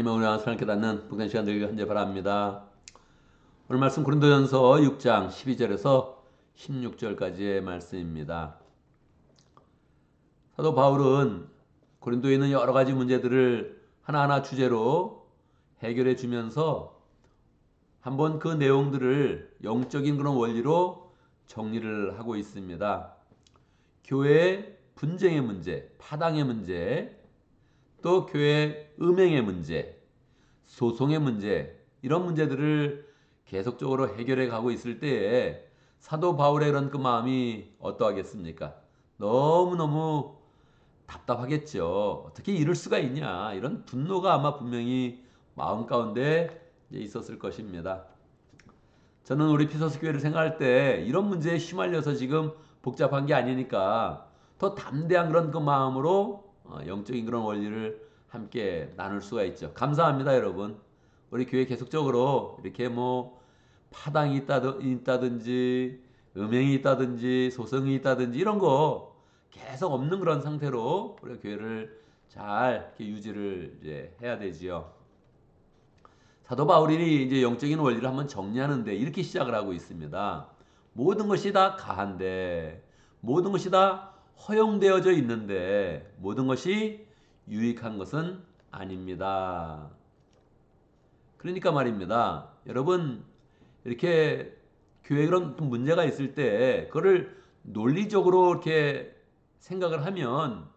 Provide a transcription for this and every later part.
하나님의 은혜와 사랑을 깨닫는 복된 시간 되길 현재 바랍니다. 오늘 말씀 고린도전서 6장 12절에서 16절까지의 말씀입니다. 사도 바울은 고린도에 있는 여러 가지 문제들을 하나하나 주제로 해결해 주면서 한번 그 내용들을 영적인 그런 원리로 정리를 하고 있습니다. 교회의 분쟁의 문제, 파당의 문제, 또 교회 음행의 문제, 소송의 문제, 이런 문제들을 계속적으로 해결해 가고 있을 때에 사도 바울의 그런 그 마음이 어떠하겠습니까? 너무너무 답답하겠죠. 어떻게 이럴 수가 있냐. 이런 분노가 아마 분명히 마음 가운데 있었을 것입니다. 저는 우리 피서스 교회를 생각할 때 이런 문제에 휘말려서 지금 복잡한 게 아니니까 더 담대한 그런 그 마음으로 영적인 그런 원리를 함께 나눌 수가 있죠. 감사합니다, 여러분. 우리 교회 계속적으로 이렇게 뭐 파당이 있다든지 음행이 있다든지 소송이 있다든지 이런 거 계속 없는 그런 상태로 우리 교회를 잘 이렇게 유지를 이제 해야 되지요. 사도 바울이 이제 영적인 원리를 한번 정리하는데 이렇게 시작을 하고 있습니다. 모든 것이 다 가한데, 모든 것이 다 허용되어져 있는데, 모든 것이 유익한 것은 아닙니다. 그러니까 말입니다. 여러분, 이렇게 교회에 그런 문제가 있을 때, 그거를 논리적으로 이렇게 생각을 하면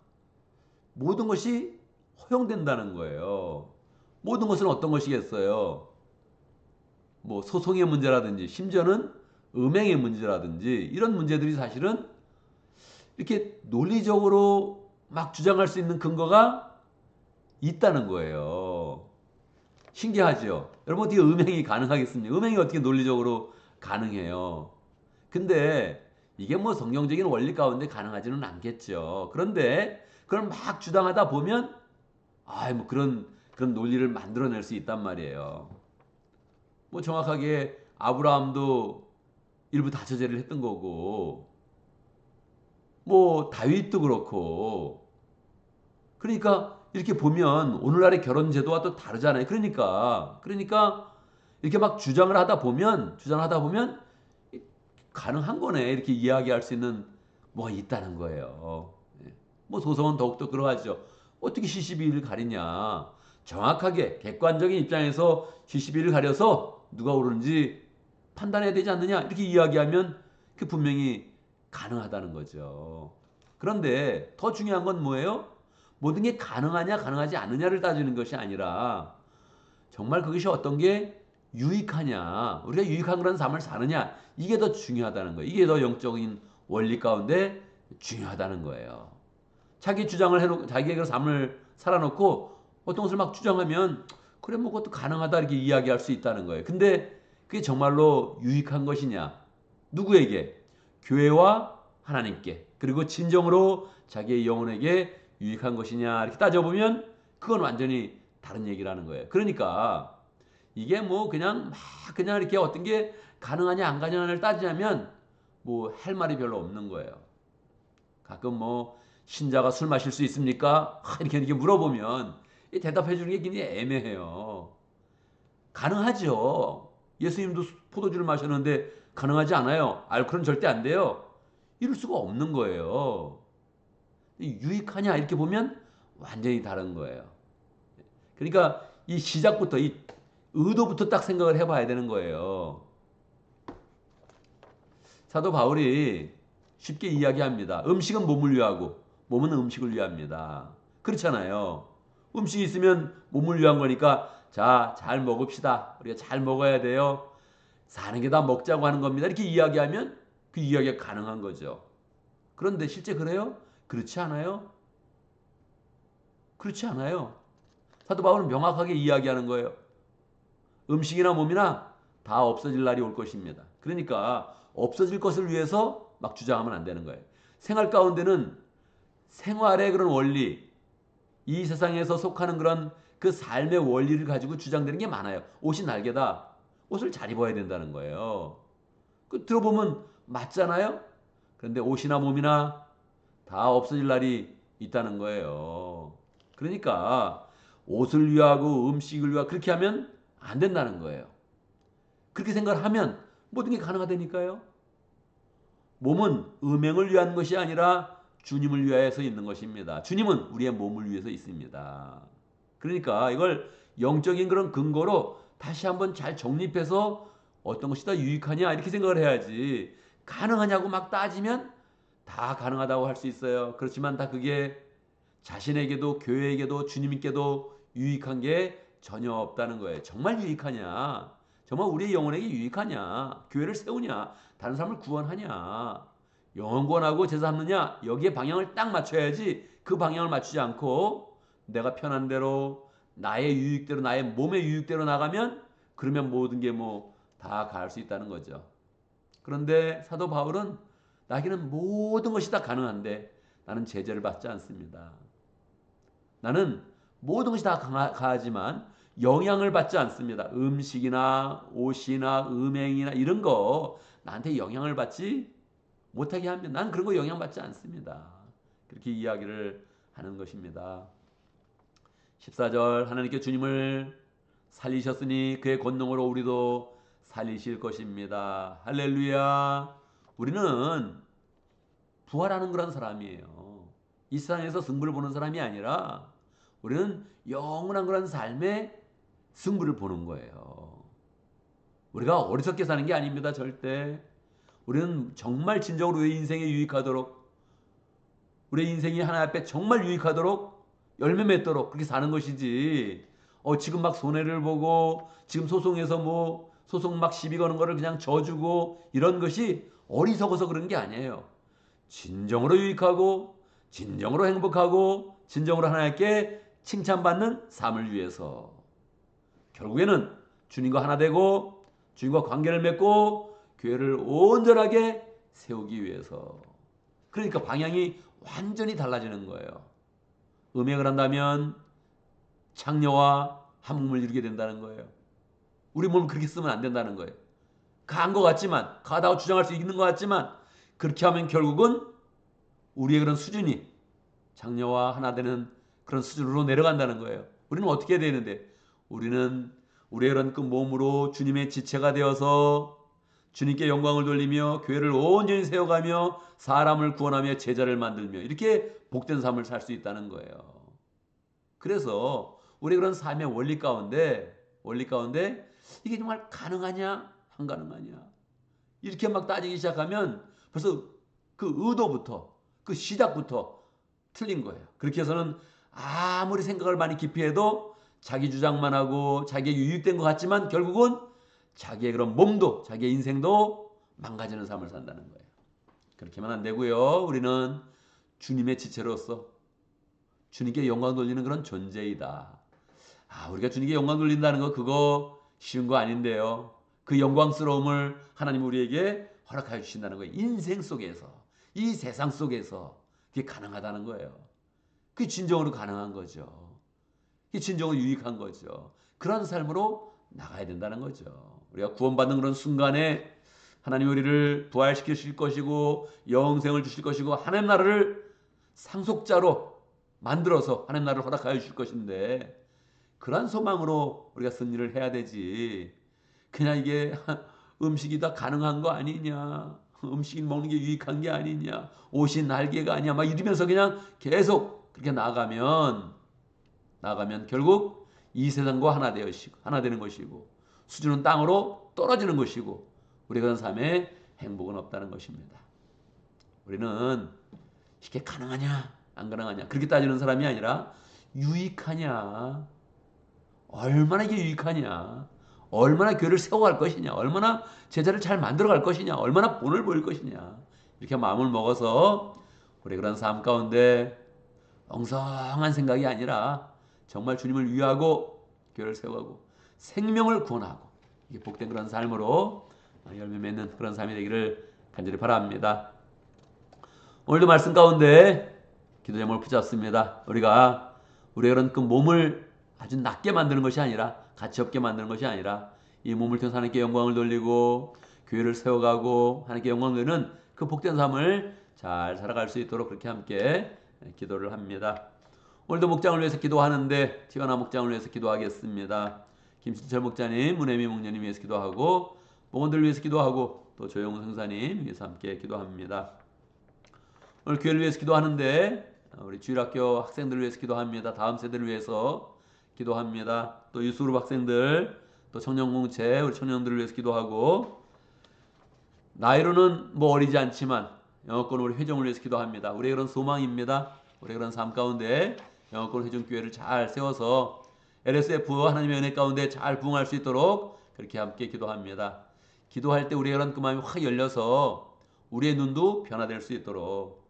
모든 것이 허용된다는 거예요. 모든 것은 어떤 것이겠어요? 뭐 소송의 문제라든지 심지어는 음행의 문제라든지 이런 문제들이 사실은 이렇게 논리적으로 막 주장할 수 있는 근거가 있다는 거예요. 신기하죠? 여러분 어떻게 음행이 가능하겠습니까? 음행이 어떻게 논리적으로 가능해요? 근데 이게 뭐 성경적인 원리 가운데 가능하지는 않겠죠. 그런데 그걸 막 주장하다 보면 뭐 그런 논리를 만들어낼 수 있단 말이에요. 뭐 정확하게 아브라함도 일부 다처제를 했던 거고, 뭐 다윗도 그렇고. 그러니까 이렇게 보면 오늘날의 결혼 제도와 또 다르잖아요. 그러니까 이렇게 막 주장을 하다 보면 가능한 거네. 이렇게 이야기할 수 있는 뭐가 있다는 거예요. 뭐 소송은 더욱더 그러하죠. 어떻게 시시비를 가리냐. 정확하게 객관적인 입장에서 시시비를 가려서 누가 옳은지 판단해야 되지 않느냐. 이렇게 이야기하면 그 분명히 가능하다는 거죠. 그런데 더 중요한 건 뭐예요? 모든 게 가능하냐 가능하지 않느냐를 따지는 것이 아니라 정말 그것이 어떤 게 유익하냐, 우리가 유익한 그런 삶을 사느냐, 이게 더 중요하다는 거예요. 이게 더 영적인 원리 가운데 중요하다는 거예요. 자기 주장을 해놓고 자기의 그 삶을 살아놓고 어떤 것을 막 주장하면 그래 뭐 그것도 가능하다 이렇게 이야기할 수 있다는 거예요. 근데 그게 정말로 유익한 것이냐? 누구에게? 교회와 하나님께, 그리고 진정으로 자기의 영혼에게 유익한 것이냐 이렇게 따져보면 그건 완전히 다른 얘기라는 거예요. 그러니까 이게 뭐 그냥 이렇게 어떤 게 가능하냐 안 가능하냐를 따지자면 뭐 할 말이 별로 없는 거예요. 가끔 뭐 신자가 술 마실 수 있습니까? 이렇게 물어보면 대답해 주는 게 굉장히 애매해요. 가능하죠. 예수님도 포도주를 마셨는데 가능하지 않아요. 알코올은 절대 안 돼요. 이럴 수가 없는 거예요. 유익하냐 이렇게 보면 완전히 다른 거예요. 그러니까 이 시작부터 이 의도부터 딱 생각을 해봐야 되는 거예요. 사도 바울이 쉽게 이야기합니다. 음식은 몸을 위하고 몸은 음식을 위합니다. 그렇잖아요. 음식이 있으면 몸을 위한 거니까 자, 잘 먹읍시다. 우리가 잘 먹어야 돼요. 사는 게 다 먹자고 하는 겁니다. 이렇게 이야기하면 그 이야기가 가능한 거죠. 그런데 실제 그래요? 그렇지 않아요? 그렇지 않아요. 사도 바울은 명확하게 이야기하는 거예요. 음식이나 몸이나 다 없어질 날이 올 것입니다. 그러니까 없어질 것을 위해서 막 주장하면 안 되는 거예요. 생활 가운데는 생활의 그런 원리, 이 세상에서 속하는 그런 그 삶의 원리를 가지고 주장되는 게 많아요. 옷이 날개다. 옷을 잘 입어야 된다는 거예요. 그 들어보면 맞잖아요. 그런데 옷이나 몸이나 다 없어질 날이 있다는 거예요. 그러니까 옷을 위하고 음식을 위하고 그렇게 하면 안 된다는 거예요. 그렇게 생각을 하면 모든 게 가능하다니까요. 몸은 음행을 위한 것이 아니라 주님을 위하여서 있는 것입니다. 주님은 우리의 몸을 위해서 있습니다. 그러니까 이걸 영적인 그런 근거로 다시 한번 잘 정립해서 어떤 것이 더 유익하냐 이렇게 생각을 해야지, 가능하냐고 막 따지면 다 가능하다고 할 수 있어요. 그렇지만 다 그게 자신에게도 교회에게도 주님께도 유익한 게 전혀 없다는 거예요. 정말 유익하냐? 정말 우리의 영혼에게 유익하냐? 교회를 세우냐? 다른 사람을 구원하냐? 영혼 구원하고 제사 삼느냐? 여기에 방향을 딱 맞춰야지, 그 방향을 맞추지 않고 내가 편한 대로 나의 유익대로 나의 몸의 유익대로 나가면 그러면 모든 게 뭐 다 가할 수 있다는 거죠. 그런데 사도 바울은 나에게는 모든 것이 다 가능한데 나는 제재를 받지 않습니다. 나는 모든 것이 다 가하지만 영향을 받지 않습니다. 음식이나 옷이나 음행이나 이런 거 나한테 영향을 받지 못하게 하면 난 그런 거 영향받지 않습니다. 그렇게 이야기를 하는 것입니다. 14절 하나님께 주님을 살리셨으니 그의 권능으로 우리도 살리실 것입니다. 할렐루야. 우리는 부활하는 그런 사람이에요. 이 세상에서 승부를 보는 사람이 아니라 우리는 영원한 그런 삶의 승부를 보는 거예요. 우리가 어리석게 사는 게 아닙니다. 절대. 우리는 정말 진정으로 우리 인생에 유익하도록, 우리 인생이 하나님 앞에 정말 유익하도록 열매 맺도록 그렇게 사는 것이지, 지금 막 손해를 보고 지금 소송에서 뭐 소송 막 시비 거는 거를 그냥 져주고 이런 것이 어리석어서 그런 게 아니에요. 진정으로 유익하고 진정으로 행복하고 진정으로 하나님께 칭찬받는 삶을 위해서, 결국에는 주님과 하나 되고 주님과 관계를 맺고 교회를 온전하게 세우기 위해서. 그러니까 방향이 완전히 달라지는 거예요. 음행을 한다면 창녀와 한 몸을 이루게 된다는 거예요. 우리 몸을 그렇게 쓰면 안 된다는 거예요. 가한 것 같지만, 가다고 주장할 수 있는 것 같지만, 그렇게 하면 결국은 우리의 그런 수준이 장녀와 하나 되는 그런 수준으로 내려간다는 거예요. 우리는 어떻게 해야 되는데, 우리는 우리의 그런 그 몸으로 주님의 지체가 되어서 주님께 영광을 돌리며 교회를 온전히 세워가며 사람을 구원하며 제자를 만들며 이렇게 복된 삶을 살 수 있다는 거예요. 그래서 우리 그런 삶의 원리 가운데 이게 정말 가능하냐 안 가능하냐 이렇게 막 따지기 시작하면 벌써 그 의도부터, 그 시작부터 틀린 거예요. 그렇게 해서는 아무리 생각을 많이 깊이 해도 자기 주장만 하고 자기에게 유익된 것 같지만 결국은 자기의 그런 몸도 자기의 인생도 망가지는 삶을 산다는 거예요. 그렇게 하면 안 되고요. 우리는 주님의 지체로서 주님께 영광 돌리는 그런 존재이다. 우리가 주님께 영광 돌린다는 거 그거 쉬운 거 아닌데요. 그 영광스러움을 하나님 우리에게 허락하여 주신다는 거예요. 인생 속에서, 이 세상 속에서 그게 가능하다는 거예요. 그게 진정으로 가능한 거죠. 그게 진정으로 유익한 거죠. 그런 삶으로 나가야 된다는 거죠. 우리가 구원받는 그런 순간에 하나님 우리를 부활시키실 것이고 영생을 주실 것이고 하나님 나라를 상속자로 만들어서 하나님 나라를 허락하여 주실 것인데, 그러한 소망으로 우리가 승리를 해야 되지, 그냥 이게 음식이 다 가능한 거 아니냐, 음식 먹는 게 유익한 게 아니냐, 옷이 날개가 아니야 막 이러면서 그냥 계속 그렇게 나가면 결국 이 세상과 하나 되는 것이고 수준은 땅으로 떨어지는 것이고 우리가 그 삶에 행복은 없다는 것입니다. 우리는 이게 가능하냐 안 가능하냐 그렇게 따지는 사람이 아니라 유익하냐, 얼마나 이게 유익하냐, 얼마나 교회를 세워갈 것이냐, 얼마나 제자를 잘 만들어갈 것이냐, 얼마나 본을 보일 것이냐, 이렇게 마음을 먹어서 우리 그런 삶 가운데 엉성한 생각이 아니라 정말 주님을 위하고 교회를 세워가고 생명을 구원하고 이게 복된 그런 삶으로 열매 맺는 그런 삶이 되기를 간절히 바랍니다. 오늘도 말씀 가운데 기도 제목을 붙였습니다. 우리가 우리의 그런 그 몸을 아주 낮게 만드는 것이 아니라, 가치 없게 만드는 것이 아니라 이 몸을 통해서 하나님께 영광을 돌리고 교회를 세워가고 하나님께 영광을 돌리는 그 복된 삶을 잘 살아갈 수 있도록 그렇게 함께 기도를 합니다. 오늘도 목장을 위해서 기도하는데 티가나 목장을 위해서 기도하겠습니다. 김신철 목자님, 문혜미 목녀님 위해서 기도하고 목원들 위해서 기도하고 또 조영훈 성사님 위해서 함께 기도합니다. 오늘 교회를 위해서 기도하는데 우리 주일학교 학생들을 위해서 기도합니다. 다음 세대를 위해서 기도합니다. 또 유스그룹 학생들, 또 청년공체 우리 청년들을 위해서 기도하고 나이로는 뭐 어리지 않지만 영어권 우리 회종을 위해서 기도합니다. 우리의 그런 소망입니다. 우리의 그런 삶 가운데 영어권 회종교회를 잘 세워서 LSF 하나님의 은혜 가운데 잘 부응할 수 있도록 그렇게 함께 기도합니다. 기도할 때 우리의 그런 그 마음이 확 열려서 우리의 눈도 변화될 수 있도록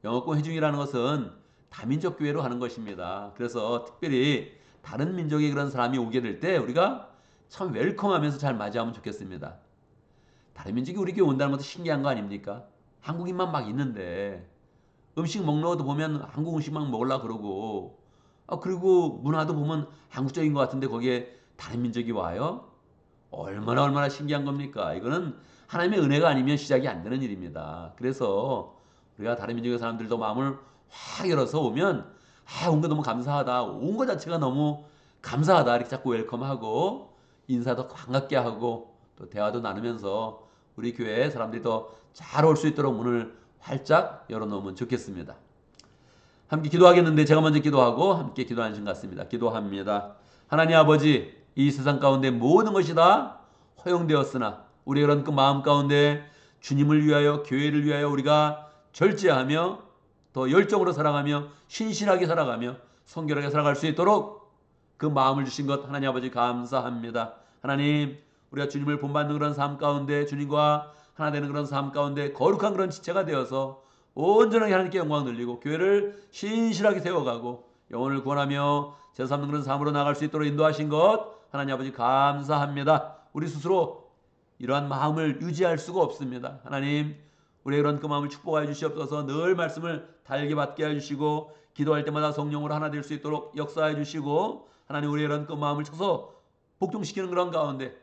영어권 회중이라는 것은 다민족 교회로 하는 것입니다. 그래서 특별히 다른 민족의 그런 사람이 오게 될 때 우리가 참 웰컴하면서 잘 맞이하면 좋겠습니다. 다른 민족이 우리 교회 온다는 것도 신기한 거 아닙니까? 한국인만 막 있는데 음식 먹는 것도 보면 한국 음식만 먹으려고 그러고 그리고 문화도 보면 한국적인 것 같은데 거기에 다른 민족이 와요? 얼마나 신기한 겁니까? 이거는 하나님의 은혜가 아니면 시작이 안 되는 일입니다. 그래서 우리가 다른 민족의 사람들도 마음을 확 열어서 오면 온 거 너무 감사하다. 온 거 자체가 너무 감사하다. 이렇게 자꾸 웰컴하고 인사도 반갑게 하고 또 대화도 나누면서 우리 교회 사람들이 더 잘 올 수 있도록 문을 활짝 열어놓으면 좋겠습니다. 함께 기도하겠는데 제가 먼저 기도하고 함께 기도하는 것 같습니다. 기도합니다. 하나님 아버지, 이 세상 가운데 모든 것이 다 허용되었으나 우리의 그런 그 마음 가운데 주님을 위하여 교회를 위하여 우리가 절제하며 더 열정으로 살아가며 신실하게 살아가며 성결하게 살아갈 수 있도록 그 마음을 주신 것 하나님 아버지 감사합니다. 하나님, 우리가 주님을 본받는 그런 삶 가운데 주님과 하나 되는 그런 삶 가운데 거룩한 그런 지체가 되어서 온전하게 하나님께 영광 돌리고 교회를 신실하게 세워가고 영혼을 구원하며 제삼는 그런 삶으로 나갈 수 있도록 인도하신 것 하나님 아버지 감사합니다. 우리 스스로 이러한 마음을 유지할 수가 없습니다. 하나님, 우리의 그런 그 마음을 축복하여 주시옵소서. 늘 말씀을 달게 받게 해주시고 기도할 때마다 성령으로 하나 될 수 있도록 역사해 주시고 하나님, 우리의 그런 그 마음을 쳐서 복종시키는 그런 가운데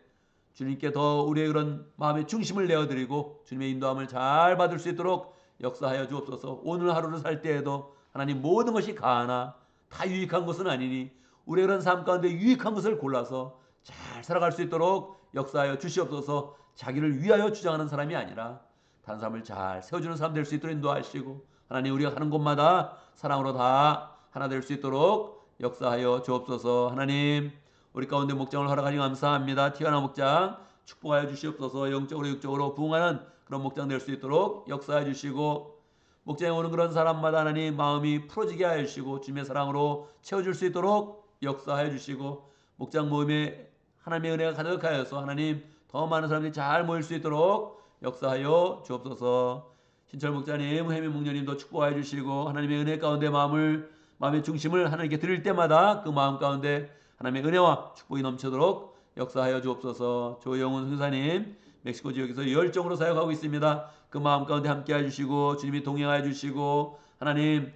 주님께 더 우리의 그런 마음의 중심을 내어드리고 주님의 인도함을 잘 받을 수 있도록 역사하여 주옵소서. 오늘 하루를 살 때에도 하나님, 모든 것이 가하나 다 유익한 것은 아니니 우리의 그런 삶 가운데 유익한 것을 골라서 잘 살아갈 수 있도록 역사하여 주시옵소서. 자기를 위하여 주장하는 사람이 아니라 다른 사람을 잘 세워주는 사람 될 수 있도록 인도하시고 하나님, 우리가 가는 곳마다 사랑으로 다 하나 될 수 있도록 역사하여 주옵소서. 하나님, 우리 가운데 목장을 허락하니 감사합니다. 티가나 목장 축복하여 주시옵소서. 영적으로 육적으로 부흥하는 그런 목장 될 수 있도록 역사해 주시고 목장에 오는 그런 사람마다 하나님 마음이 풀어지게 하여 주시고 주님의 사랑으로 채워줄 수 있도록 역사해 주시고 목장 모임에 하나님의 은혜가 가득하여서 하나님 더 많은 사람들이 잘 모일 수 있도록 역사하여 주옵소서. 신철 목자님, 혜미 목녀님도 축복하여 주시고 하나님의 은혜 가운데 마음의 중심을 하나님께 드릴 때마다 그 마음 가운데 하나님의 은혜와 축복이 넘치도록 역사하여 주옵소서. 조영훈 선사님, 멕시코 지역에서 열정으로 사역하고 있습니다. 그 마음 가운데 함께해 주시고 주님이 동행하여 주시고 하나님,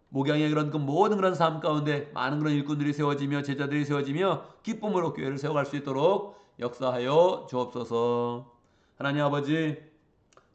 목양의 그런 그 모든 그런 삶 가운데 많은 그런 일꾼들이 세워지며 제자들이 세워지며 기쁨으로 교회를 세워갈 수 있도록 역사하여 주옵소서. 하나님 아버지,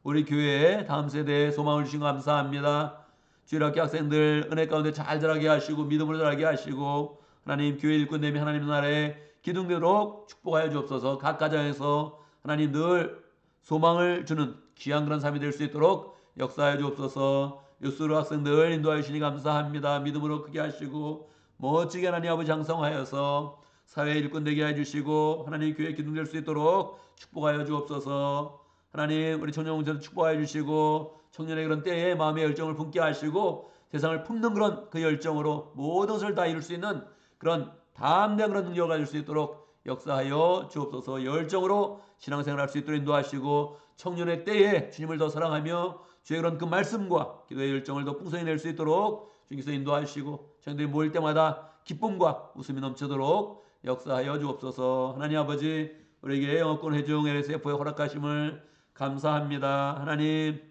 우리 교회에 다음 세대에 소망을 주신 거 감사합니다. 주일학교 학생들 은혜 가운데 잘 자라게 하시고 믿음으로 자라게 하시고 하나님, 교회 일꾼 되며 하나님 나라에 기둥되도록 축복하여 주옵소서. 각 가정에서 하나님 늘 소망을 주는 귀한 그런 삶이 될 수 있도록 역사하여 주옵소서. 유스루 학생들 인도하여 주시니 감사합니다. 믿음으로 크게 하시고 멋지게 하나님 아버지 장성하여서 사회 일꾼 되게 해주시고 하나님 교회 기둥될 수 있도록 축복하여 주옵소서. 하나님, 우리 청년공체도 축복하여 주시고 청년의 그런 때에 마음의 열정을 품게 하시고 세상을 품는 그런 그 열정으로 모든 것을 다 이룰 수 있는 그런 담대한 그런 능력을 가질 수 있도록 역사하여 주옵소서. 열정으로 신앙생활 할 수 있도록 인도하시고 청년의 때에 주님을 더 사랑하며 주의 그런 그 말씀과 기도의 열정을 더 풍성히 낼 수 있도록 주님께서 인도하시고 청년들이 모일 때마다 기쁨과 웃음이 넘치도록 역사하여 주옵소서. 하나님 아버지, 우리에게 영어권 회중 LSF의 허락하심을 감사합니다. 하나님,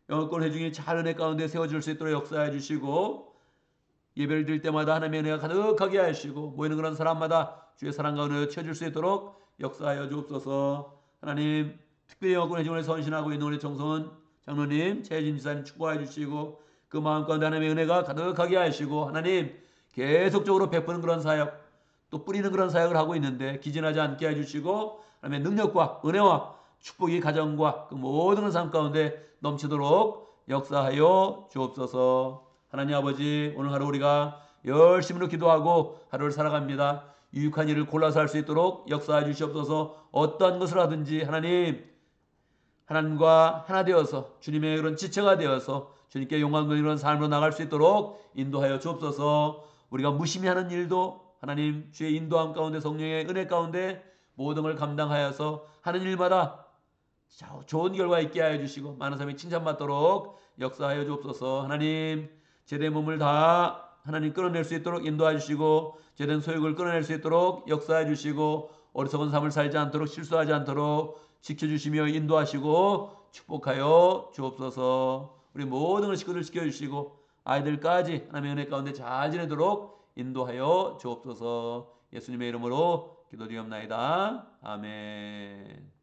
영어권 회중이 잘 은혜 가운데 세워질 수 있도록 역사해 주시고 예배를 드릴 때마다 하나님의 은혜가 가득하게 하시고 모이는 그런 사람마다 주의 사랑과 은혜로 채워줄 수 있도록 역사하여 주옵소서. 하나님, 특별히 영어권 회중을 선신하고 있는 우리 정성은 장로님, 최진 지사님 축복해 주시고 그 마음 가운데 하나님의 은혜가 가득하게 하시고 하나님 계속적으로 베푸는 그런 사역 또 뿌리는 그런 사역을 하고 있는데 기진하지 않게 해주시고 하나님의 능력과 은혜와 축복이 가정과 그 모든 삶 가운데 넘치도록 역사하여 주옵소서. 하나님 아버지 오늘 하루 우리가 열심으로 기도하고 하루를 살아갑니다. 유익한 일을 골라서 할 수 있도록 역사해 주시옵소서. 어떠한 것을 하든지 하나님과 하나 되어서 주님의 그런 지체가 되어서 주님께 영광 돌리는 삶으로 나갈 수 있도록 인도하여 주옵소서. 우리가 무심히 하는 일도 하나님 주의 인도함 가운데 성령의 은혜 가운데 모든 걸 감당하여서 하는 일마다 좋은 결과 있게 하여 주시고 많은 사람이 칭찬받도록 역사하여 주옵소서. 하나님 제된 몸을 다 하나님 끌어낼 수 있도록 인도해 주시고 제된 소욕을 끌어낼 수 있도록 역사해 주시고 어리석은 삶을 살지 않도록 실수하지 않도록 지켜주시며 인도하시고 축복하여 주옵소서. 우리 모든 걸 식구들 지켜주시고 아이들까지 하나님의 은혜 가운데 잘 지내도록 인도하여 주옵소서. 예수님의 이름으로 기도드리옵나이다. 아멘.